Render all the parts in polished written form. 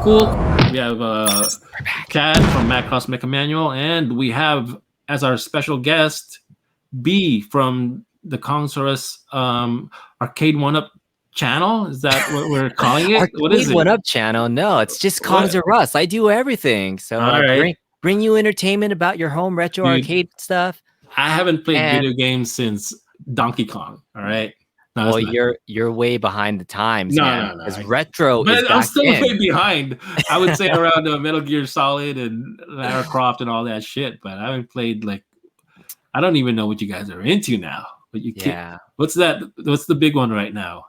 Cool. We have Chad from Macross Mecha Manual, and we have as our special guest B from the Consorus Arcade One Up channel. Is that what we're calling it? What is Arcade it? One Up channel. No, it's just Kongs or Us. I do everything. So All right, bring you entertainment about your home retro dude. arcade stuff. I haven't played And video games since Donkey Kong. All right. No, well, that's not. you're way behind the times, No, man. no, no. Because retro is But I'm back still way in. behind. I would say around Metal Gear Solid and Lara Croft and all that shit. But I haven't played like I don't even know what you guys are into now. But you can't. Yeah. What's that? What's the big one right now?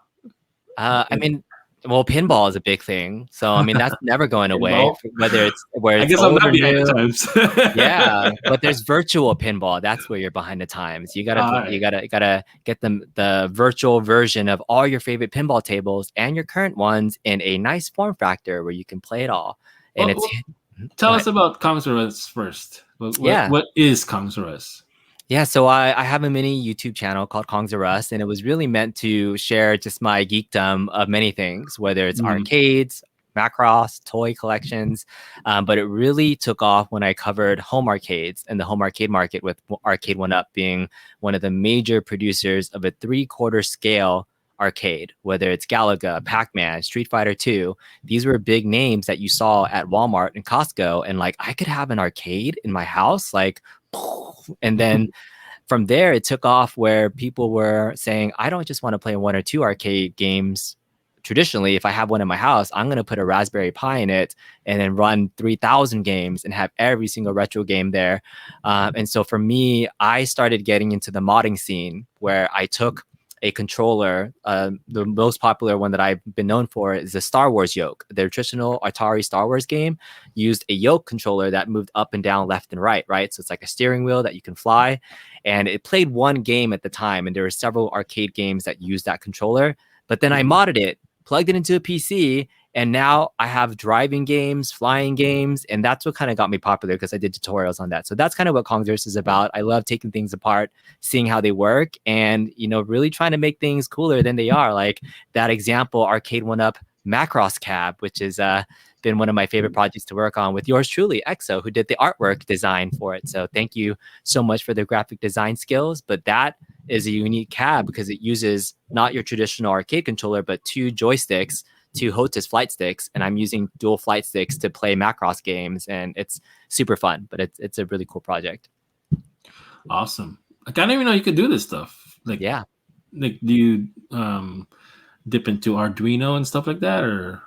I mean, well, pinball is a big thing. So I mean, that's never going away. Pinball? Whether it's where I it's guess I'm old not or behind new. the times. Yeah, but there's virtual pinball. That's where you're behind the times. You Alright. gotta get the virtual version of all your favorite pinball tables and your current ones in a nice form factor where you can play it all. And Well, it's tell go us ahead. about Kongsaurus first. Yeah. What is Kongsaurus? Yeah, so I have a mini YouTube channel called Kongs R Us, and it was really meant to share just my geekdom of many things, whether it's arcades, Macross, toy collections. But it really took off when I covered home arcades and the home arcade market, with Arcade One Up being one of the major producers of a 3/4 scale arcade, whether it's Galaga, Pac-Man, Street Fighter 2. These were big names that you saw at Walmart and Costco. And like, I could have an arcade in my house, like, and then from there it took off where people were saying, I don't just want to play one or two arcade games traditionally. If I have one in my house, I'm going to put a Raspberry Pi in it and then run 3,000 games and have every single retro game there. And so for me, I started getting into the modding scene where I took a controller. The most popular one that I've been known for is the Star Wars yoke. The traditional Atari Star Wars game used a yoke controller that moved up and down, left and right, right? So it's like a steering wheel that you can fly. And it played one game at the time. And there were several arcade games that used that controller. But then I modded it, plugged it into a PC, and now I have driving games, flying games, and that's what kind of got me popular because I did tutorials on that. So that's kind of what Congress is about. I love taking things apart, seeing how they work, and really trying to make things cooler than they are. Like that example, Arcade One Up Macross cab, which has been one of my favorite projects to work on with yours truly, EXO, who did the artwork design for it. So thank you so much for the graphic design skills. But that is a unique cab because it uses not your traditional arcade controller, but two joysticks, two Hotus flight sticks, and I'm using dual flight sticks to play Macross games, and it's super fun. But it's a really cool project. Awesome! I didn't even know you could do this stuff. Like, yeah, like do you dip into Arduino and stuff like that, or?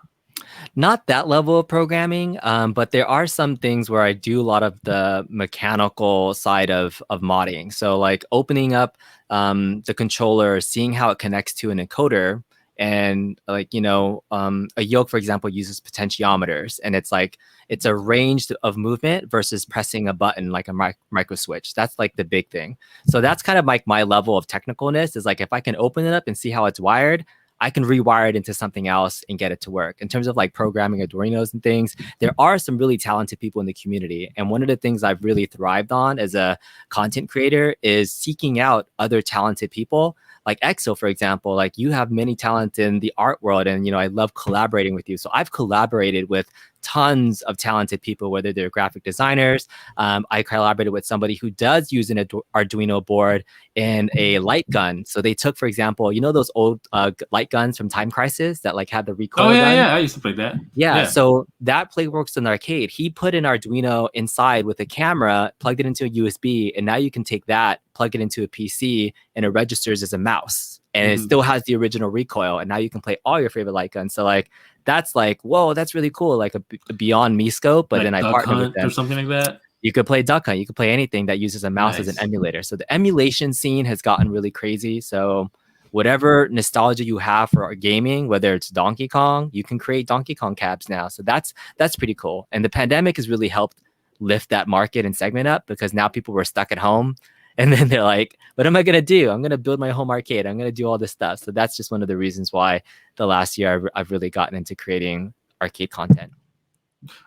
Not that level of programming, but there are some things where I do a lot of the mechanical side of modding. So like opening up the controller, seeing how it connects to an encoder, and like a yoke, for example, uses potentiometers, and it's a range of movement versus pressing a button like a micro switch. That's like the big thing. So that's kind of like my level of technicalness, is like if I can open it up and see how it's wired, I can rewire it into something else and get it to work. In terms of like programming Arduinos and things, there are some really talented people in the community. And one of the things I've really thrived on as a content creator is seeking out other talented people. Like EXO, for example, like you have many talent in the art world, and I love collaborating with you. So I've collaborated with tons of talented people, whether they're graphic designers. I collaborated with somebody who does use an Arduino board in a light gun. So they took, for example, those old light guns from Time Crisis that like had the recoil gun? Yeah, I used to play that. Yeah, so that play works in the arcade. He put an Arduino inside with a camera, plugged it into a USB, and now you can take that, plug it into a PC, and it registers as a mouse. And it still has the original recoil, and now you can play all your favorite light guns. So like that's like, whoa, that's really cool, like a beyond me scope. But like then I partnered with them or something like that. You could play Duck Hunt. You could play anything that uses a mouse as an emulator. So the emulation scene has gotten really crazy. So whatever nostalgia you have for gaming, whether it's Donkey Kong, you can create Donkey Kong cabs now. So that's pretty cool. And the pandemic has really helped lift that market and segment up, because now people were stuck at home. And then they're like, what am I going to do? I'm going to build my home arcade. I'm going to do all this stuff. So that's just one of the reasons why the last year I've really gotten into creating arcade content.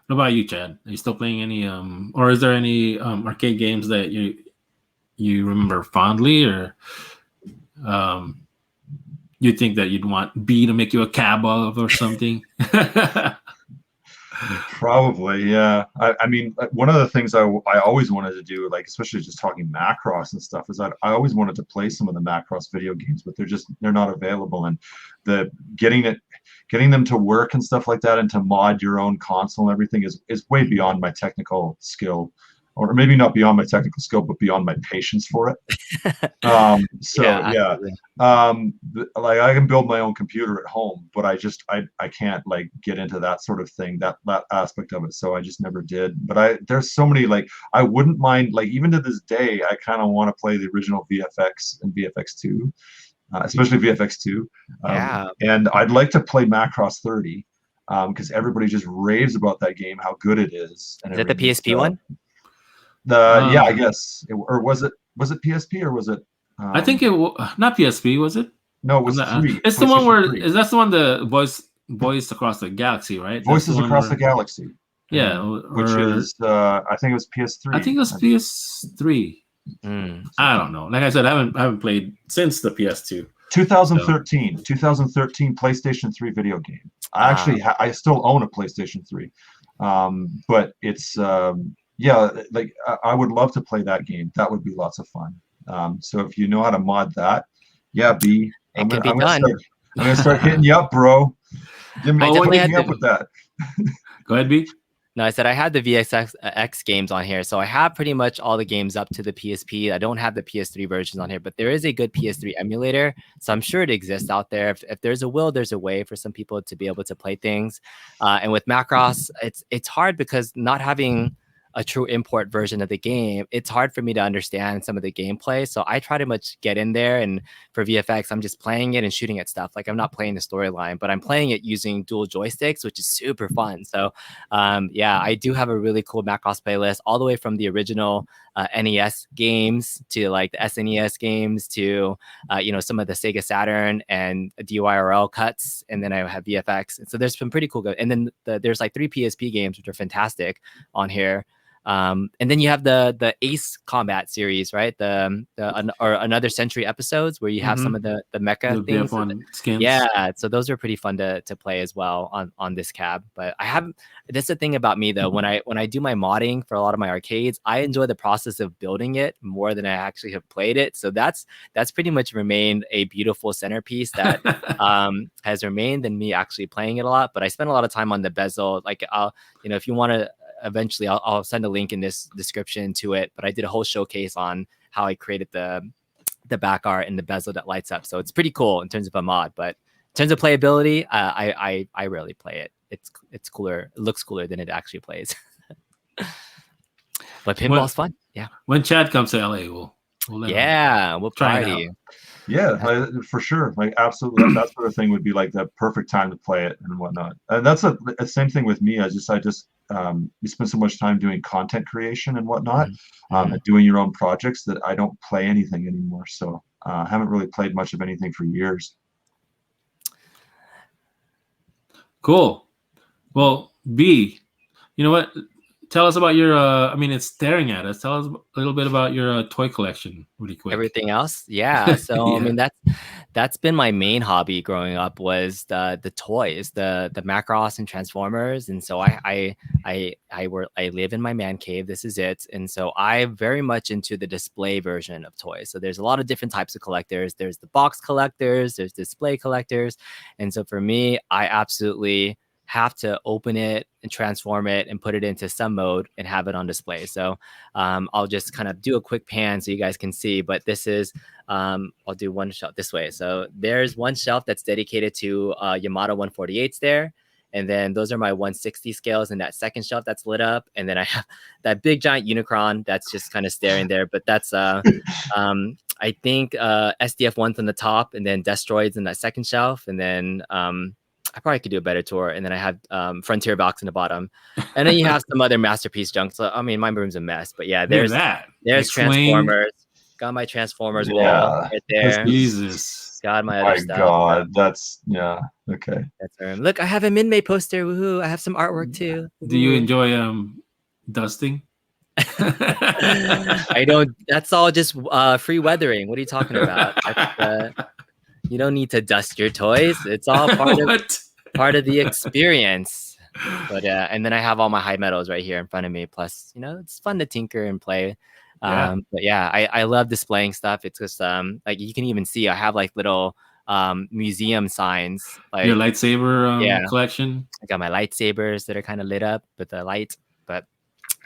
What about you, Chad? Are you still playing any or is there any arcade games that you remember fondly, or you think that you'd want B to make you a cab of or something? Probably, yeah. I mean, one of the things I always wanted to do, like especially just talking Macross and stuff, is that I always wanted to play some of the Macross video games, but they're not available. And the getting them to work and stuff like that, and to mod your own console and everything is way beyond my technical skill, or maybe not beyond my technical skill, but beyond my patience for it. So yeah, like I can build my own computer at home, but I can't like get into that sort of thing, that aspect of it. So I just never did. But there's so many, like I wouldn't mind, like even to this day, I kind of want to play the original VFX and VFX2, especially VFX2. And I'd like to play Macross 30 because everybody just raves about that game, how good it is. And is that the PSP one? Yeah, I guess. Or was it PSP or was it? I think it not PSP, was it? No, it was 3. It's the one where that's the one the Voice Across the Galaxy, right? Voices Across the Galaxy. Yeah, which is I think it was PS3. I think it was PS3. I don't know. Like I said, I haven't played since the PS2. 2013 PlayStation 3 video game. I actually I still own a PlayStation 3, but it's yeah, like I would love to play that game. That would be lots of fun. So if you know how to mod that, yeah, I'm gonna start hitting you up, bro. Hit me up with that. Go ahead, B. No, I said I had the VXX games on here, so I have pretty much all the games up to the PSP. I don't have the PS3 versions on here, but there is a good PS3 emulator, so I'm sure it exists out there. If there's a will, there's a way for some people to be able to play things. And with Macross, it's hard because not having a true import version of the game, it's hard for me to understand some of the gameplay. So I try to much get in there, and for VFX, I'm just playing it and shooting at stuff. Like I'm not playing the storyline, but I'm playing it using dual joysticks, which is super fun. So yeah, I do have a really cool Macross playlist, all the way from the original NES games to like the SNES games to some of the Sega Saturn and DYRL cuts, and then I have VFX. And so there's some pretty cool and then there's like 3 PSP games which are fantastic on here. And then you have the Ace Combat series, right? Or Another Century episodes where you have some of the mecha things. Skins. Yeah, so those are pretty fun to play as well on this cab. But that's the thing about me though. When I do my modding for a lot of my arcades, I enjoy the process of building it more than I actually have played it. So that's pretty much remained a beautiful centerpiece that has remained than me actually playing it a lot. But I spend a lot of time on the bezel. Like if you want to. Eventually I'll send a link in this description to it, but I did a whole showcase on how I created the back art and the bezel that lights up. So it's pretty cool in terms of a mod, but in terms of playability, I rarely play it. It's cooler. It looks cooler than it actually plays. But pinball's fun. Yeah. When Chad comes to LA, we'll party. Yeah, for sure. Like absolutely, that sort of thing would be like the perfect time to play it and whatnot. And that's the same thing with me. I just you spend so much time doing content creation and whatnot, and doing your own projects that I don't play anything anymore. So I haven't really played much of anything for years. Cool. Well, B, you know what? Tell us about your, it's staring at us. Tell us a little bit about your toy collection really quick. Everything else? Yeah. So, yeah. That's been my main hobby growing up was the toys, the Macross and Transformers. And so I live in my man cave. This is it. And so I'm very much into the display version of toys. So there's a lot of different types of collectors. There's the box collectors, there's display collectors. And so for me, I absolutely have to open it and transform it and put it into some mode and have it on display. So I'll just kind of do a quick pan so you guys can see, but this is, I'll do one shelf this way. So there's one shelf that's dedicated to Yamato 148s there. And then those are my 160 scales and that second shelf that's lit up. And then I have that big giant Unicron that's just kind of staring there, but that's, I think SDF one's on the top and then Destroids in that second shelf. And then, I probably could do a better tour. And then I have Frontier Box in the bottom. And then you have some other masterpiece junk. So, I mean, my room's a mess. But yeah, there's Transformers. Got my Transformers wall right there. Jesus. Got my other stuff. God, that's, yeah, okay. That's look, I have a Minmay poster. Woohoo. I have some artwork too. Do you enjoy dusting? I don't. That's all just free weathering. What are you talking about? You don't need to dust your toys. It's all part of the experience. But and then I have all my high metals right here in front of me. Plus, it's fun to tinker and play. Yeah. But yeah, I love displaying stuff. It's just like you can even see I have like little museum signs. Your Like lightsaber collection. I got my lightsabers that are kind of lit up with the light. But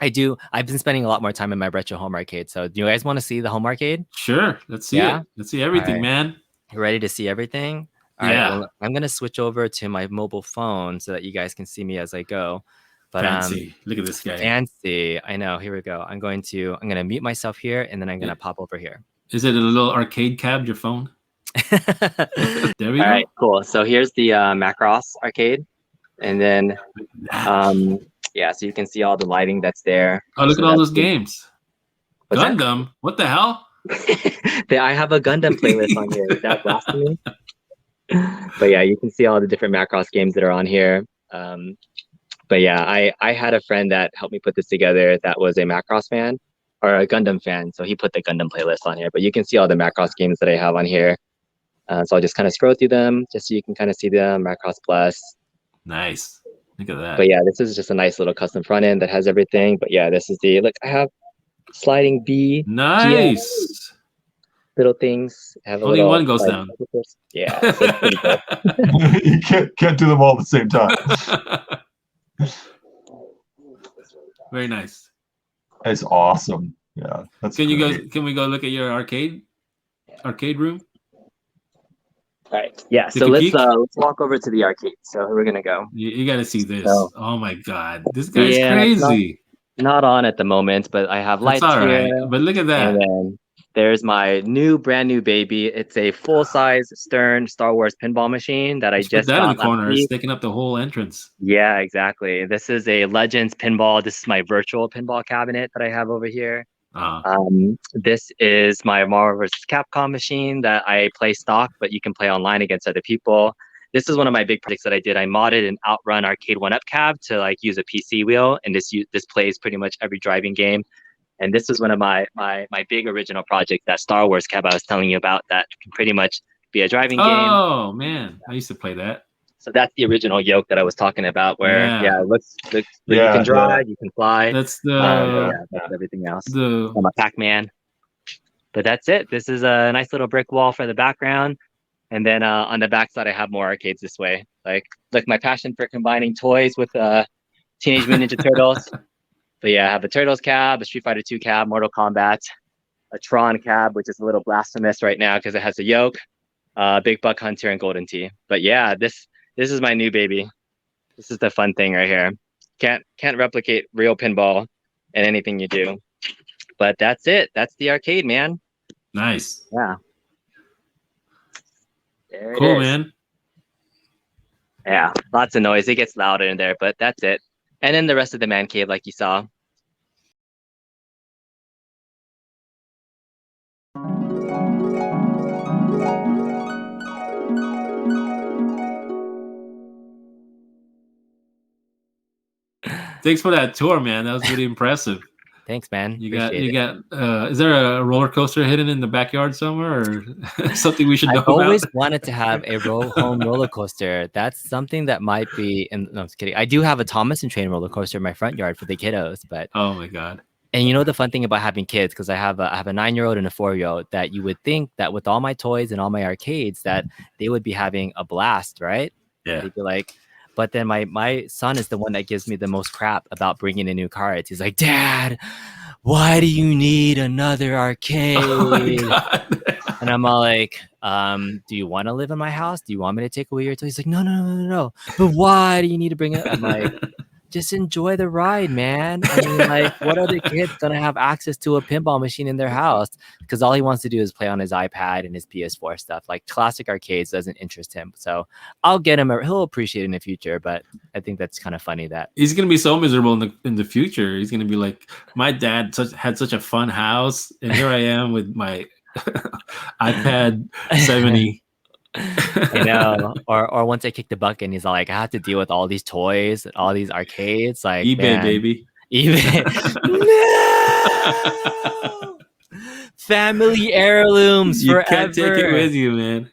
I've been spending a lot more time in my retro home arcade. So do you guys want to see the home arcade? Sure. Let's see Yeah? it. Let's see everything, All right. man. You ready to see everything? All right. Well, I'm gonna switch over to my mobile phone so that you guys can see me as I go. But Fancy. Look at this guy. fancy. I know. Here we go. I'm gonna mute myself here, and then I'm gonna pop over here. Is it a little arcade cab? Your phone? There we go. All right. Cool. So here's the Macross arcade, and then yeah. So you can see all the lighting that's there. Oh, look So at all that's those games. What's that? Gundam. What the hell? I have a Gundam playlist on here. Is that blasphemy? But yeah, you can see all the different Macross games that are on here. But yeah, I had a friend that helped me put this together that was a Macross fan or a Gundam fan. So he put the Gundam playlist on here. But you can see all the Macross games that I have on here. So I'll just kind of scroll through them just so you can kind of see them. Macross Plus. Nice. Look at that. But yeah, this is just a nice little custom front end that has everything. But yeah, this is look, I have sliding B. Nice. Little things. Have Only one goes down. Yeah. You can't do them all at the same time. Very nice. It's awesome. Yeah. That's Can great. we go look at your arcade room? All right. Yeah. So let's walk over to the arcade. So we're gonna go. You got to see this. So, oh my God, this guy's crazy. Not on at the moment, but I have lights That's all here. right. But look at that. And then there's my brand new baby. It's a full-size Stern Star Wars pinball machine that I just put that got in the corner. last week. It's taking up the whole entrance. Yeah, exactly. This is a Legends pinball. This is my virtual pinball cabinet that I have over here. This is my Marvel vs. Capcom machine that I play stock, but you can play online against other people. This is one of my big projects that I did. I modded an Outrun Arcade 1-Up cab to like use a PC wheel, and this plays pretty much every driving game. And this is one of my big original project, that Star Wars cab I was telling you about, that can pretty much be a driving game. Oh man, I used to play that. So that's the original yoke that I was talking about, where you can drive, you can fly. That's the that's everything else. I'm a Pac-Man. But that's it. This is a nice little brick wall for the background. And then on the back side, I have more arcades this way. Like my passion for combining toys with Teenage Mutant Ninja Turtles. But yeah, I have a Turtles cab, a Street Fighter 2 cab, Mortal Kombat, a Tron cab, which is a little blasphemous right now because it has a yoke, Big Buck Hunter, and Golden Tee. But yeah, this is my new baby. This is the fun thing right here. Can't replicate real pinball in anything you do. But that's it. That's the arcade, man. Nice. Yeah. There cool, it is. Man. Yeah, lots of noise. It gets louder in there, but that's it. And then the rest of the man cave, like you saw. Thanks for that tour, man. That was really impressive. Thanks, man. You got is there a roller coaster hidden in the backyard somewhere, or something we should know I've always about? wanted to have a home roller coaster. That's something that might be no, I'm just kidding. I do have a Thomas and Train roller coaster in my front yard for the kiddos, but oh my God. And you know the fun thing about having kids, because I have a 9-year-old and a 4-year-old, that you would think that with all my toys and all my arcades that they would be having a blast, right? Yeah. They'd be like, but then my son is the one that gives me the most crap about bringing in new cards. He's like, Dad, why do you need another arcade? Oh my God. And I'm all like, do you want to live in my house? Do you want me to take away your toys? He's like, no. But why do you need to bring it? I'm like, just enjoy the ride, man. I mean, like, what other kid's gonna have access to a pinball machine in their house? Because all he wants to do is play on his iPad and his PS4 stuff. Like classic arcades doesn't interest him. So I'll get him. He'll appreciate it in the future. But I think that's kind of funny that he's gonna be so miserable in the future. He's gonna be like, my dad had such a fun house, and here I am with my iPad 70. I know. Or once I kick the bucket, and he's like, I have to deal with all these toys, all these arcades. Like eBay, man, baby. eBay. No! Family heirlooms you forever. can't take it with you, man.